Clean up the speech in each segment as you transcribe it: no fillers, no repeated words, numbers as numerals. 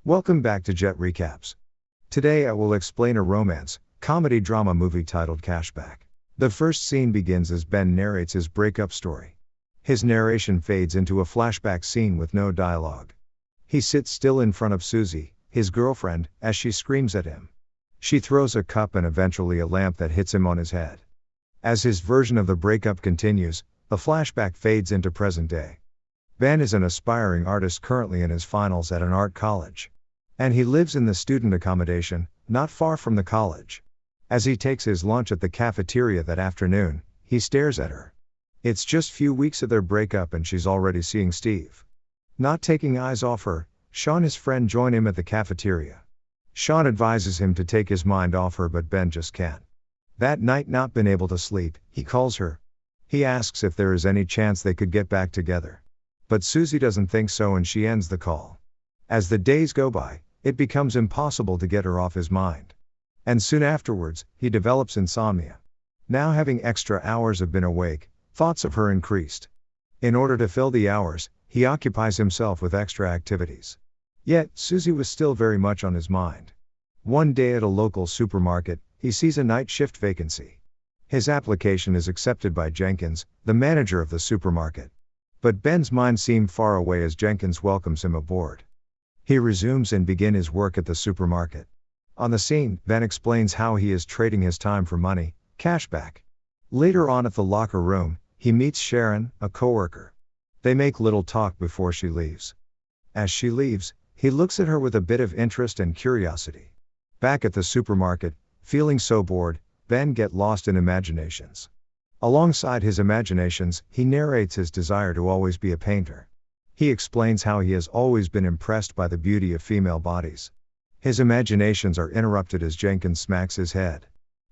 Welcome back to Jet Recaps. Today I will explain a romance, comedy drama movie titled Cashback. The first scene begins as Ben narrates his breakup story. His narration fades into a flashback scene with no dialogue. He sits still in front of Susie, his girlfriend, as she screams at him. She throws a cup and eventually a lamp that hits him on his head. As his version of the breakup continues, the flashback fades into present day. Ben is an aspiring artist currently in his finals at an art college. And he lives in the student accommodation, not far from the college. As he takes his lunch at the cafeteria that afternoon, he stares at her. It's just few weeks of their breakup and she's already seeing Steve. Not taking eyes off her, Sean his friend join him at the cafeteria. Sean advises him to take his mind off her but Ben just can't. That night not been able to sleep, he calls her. He asks if there is any chance they could get back together. But Susie doesn't think so and she ends the call. As the days go by, it becomes impossible to get her off his mind. And soon afterwards, he develops insomnia. Now having extra hours of been awake, thoughts of her increased. In order to fill the hours, he occupies himself with extra activities. Yet, Susie was still very much on his mind. One day at a local supermarket, he sees a night shift vacancy. His application is accepted by Jenkins, the manager of the supermarket. But Ben's mind seemed far away as Jenkins welcomes him aboard. He resumes and begins his work at the supermarket. On the scene, Ben explains how he is trading his time for money, cashback. Later on at the locker room, he meets Sharon, a coworker. They make little talk before she leaves. As she leaves, he looks at her with a bit of interest and curiosity. Back at the supermarket, feeling so bored, Ben gets lost in imaginations. Alongside his imaginations, he narrates his desire to always be a painter. He explains how he has always been impressed by the beauty of female bodies. His imaginations are interrupted as Jenkins smacks his head.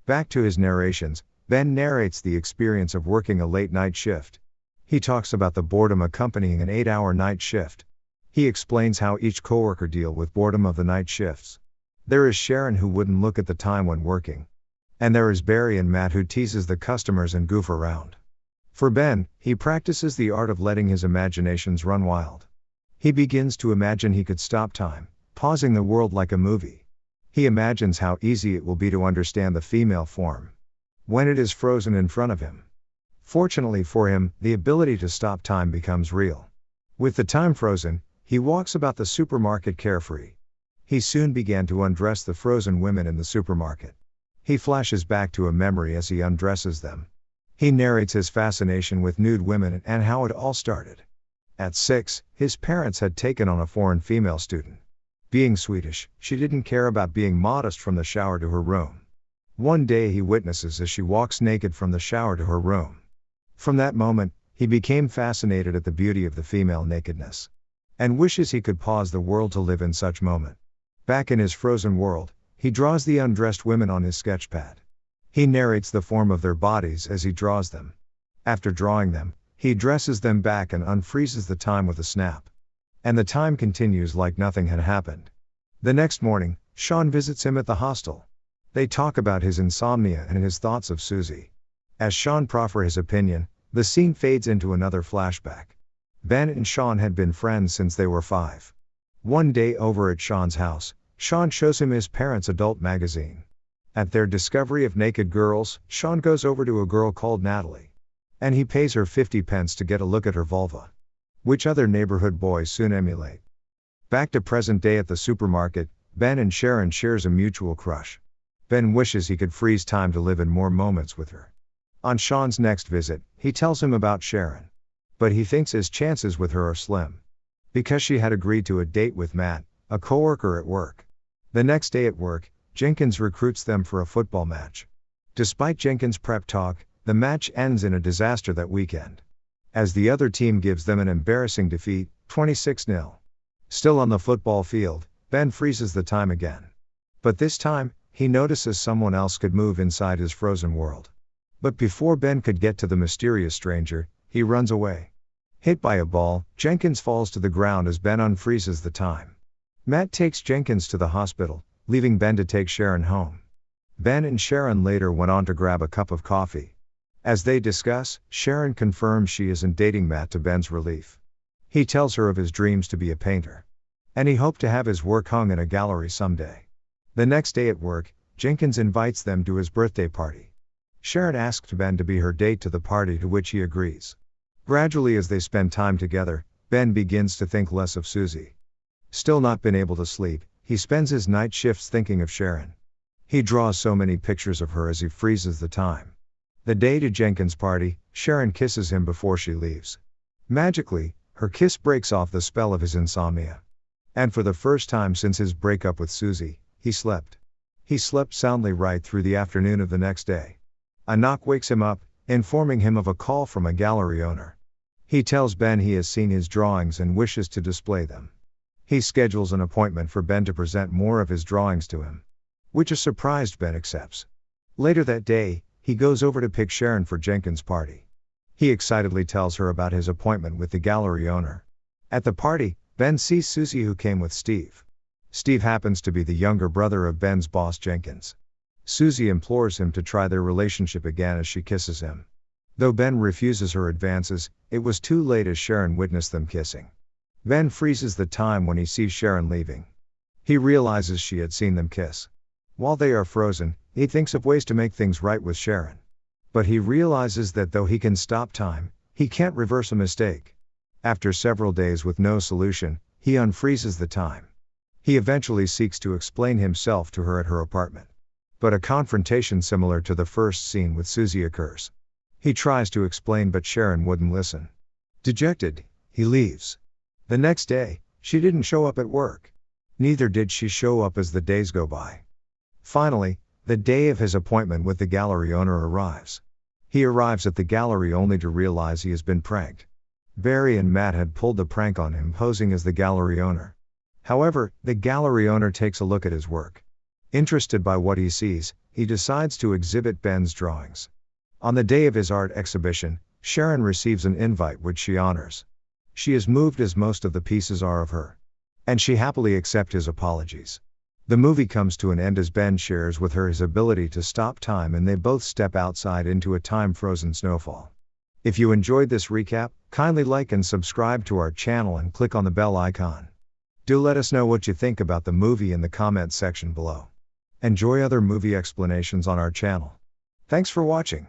Back to his narrations, Ben narrates the experience of working a late night shift. He talks about the boredom accompanying an 8-hour night shift. He explains how each coworker deal with boredom of the night shifts. There is Sharon who wouldn't look at the time when working. And there is Barry and Matt who teases the customers and goof around. For Ben, he practices the art of letting his imaginations run wild. He begins to imagine he could stop time, pausing the world like a movie. He imagines how easy it will be to understand the female form when it is frozen in front of him. Fortunately for him, the ability to stop time becomes real. With the time frozen, he walks about the supermarket carefree. He soon began to undress the frozen women in the supermarket. He flashes back to a memory as he undresses them. He narrates his fascination with nude women and how it all started. At 6, his parents had taken on a foreign female student. Being Swedish, she didn't care about being modest from the shower to her room. One day he witnesses as she walks naked from the shower to her room. From that moment, he became fascinated at the beauty of the female nakedness. And wishes he could pause the world to live in such moment. Back in his frozen world, he draws the undressed women on his sketchpad. He narrates the form of their bodies as he draws them. After drawing them, he dresses them back and unfreezes the time with a snap. And the time continues like nothing had happened. The next morning, Sean visits him at the hostel. They talk about his insomnia and his thoughts of Susie. As Sean proffers his opinion, the scene fades into another flashback. Ben and Sean had been friends since they were 5. One day over at Sean's house, Sean shows him his parents' adult magazine. At their discovery of naked girls, Sean goes over to a girl called Natalie. And he pays her 50 pence to get a look at her vulva. Which other neighborhood boys soon emulate. Back to present day at the supermarket, Ben and Sharon shares a mutual crush. Ben wishes he could freeze time to live in more moments with her. On Sean's next visit, he tells him about Sharon. But he thinks his chances with her are slim. Because she had agreed to a date with Matt, a coworker at work. The next day at work, Jenkins recruits them for a football match. Despite Jenkins' prep talk, the match ends in a disaster that weekend. As the other team gives them an embarrassing defeat, 26-0. Still on the football field, Ben freezes the time again. But this time, he notices someone else could move inside his frozen world. But before Ben could get to the mysterious stranger, he runs away. Hit by a ball, Jenkins falls to the ground as Ben unfreezes the time. Matt takes Jenkins to the hospital, leaving Ben to take Sharon home. Ben and Sharon later went on to grab a cup of coffee. As they discuss, Sharon confirms she isn't dating Matt to Ben's relief. He tells her of his dreams to be a painter. and he hoped to have his work hung in a gallery someday. The next day at work, Jenkins invites them to his birthday party. Sharon asked Ben to be her date to the party, to which he agrees. Gradually, as they spend time together, Ben begins to think less of Susie. Still not been able to sleep, he spends his night shifts thinking of Sharon. He draws so many pictures of her as he freezes the time. The day to Jenkins' party, Sharon kisses him before she leaves. Magically, her kiss breaks off the spell of his insomnia. And for the first time since his breakup with Susie, he slept. He slept soundly right through the afternoon of the next day. A knock wakes him up, informing him of a call from a gallery owner. He tells Ben he has seen his drawings and wishes to display them. He schedules an appointment for Ben to present more of his drawings to him, which a surprised Ben accepts. Later that day, he goes over to pick Sharon for Jenkins' party. He excitedly tells her about his appointment with the gallery owner. At the party, Ben sees Susie, who came with Steve. Steve happens to be the younger brother of Ben's boss Jenkins. Susie implores him to try their relationship again as she kisses him. Though Ben refuses her advances, it was too late as Sharon witnessed them kissing. Ben freezes the time when he sees Sharon leaving. He realizes she had seen them kiss. While they are frozen, he thinks of ways to make things right with Sharon. But he realizes that though he can stop time, he can't reverse a mistake. After several days with no solution, he unfreezes the time. He eventually seeks to explain himself to her at her apartment. But a confrontation similar to the first scene with Susie occurs. He tries to explain, but Sharon wouldn't listen. Dejected, he leaves. The next day, she didn't show up at work. Neither did she show up as the days go by. Finally, the day of his appointment with the gallery owner arrives. He arrives at the gallery only to realize he has been pranked. Barry and Matt had pulled the prank on him, posing as the gallery owner. However, the gallery owner takes a look at his work. Interested by what he sees, he decides to exhibit Ben's drawings. On the day of his art exhibition, Sharon receives an invite which she honors. She is moved as most of the pieces are of her. And she happily accepts his apologies. The movie comes to an end as Ben shares with her his ability to stop time, and they both step outside into a time-frozen snowfall. If you enjoyed this recap, kindly like and subscribe to our channel and click on the bell icon. Do let us know what you think about the movie in the comments section below. Enjoy other movie explanations on our channel. Thanks for watching.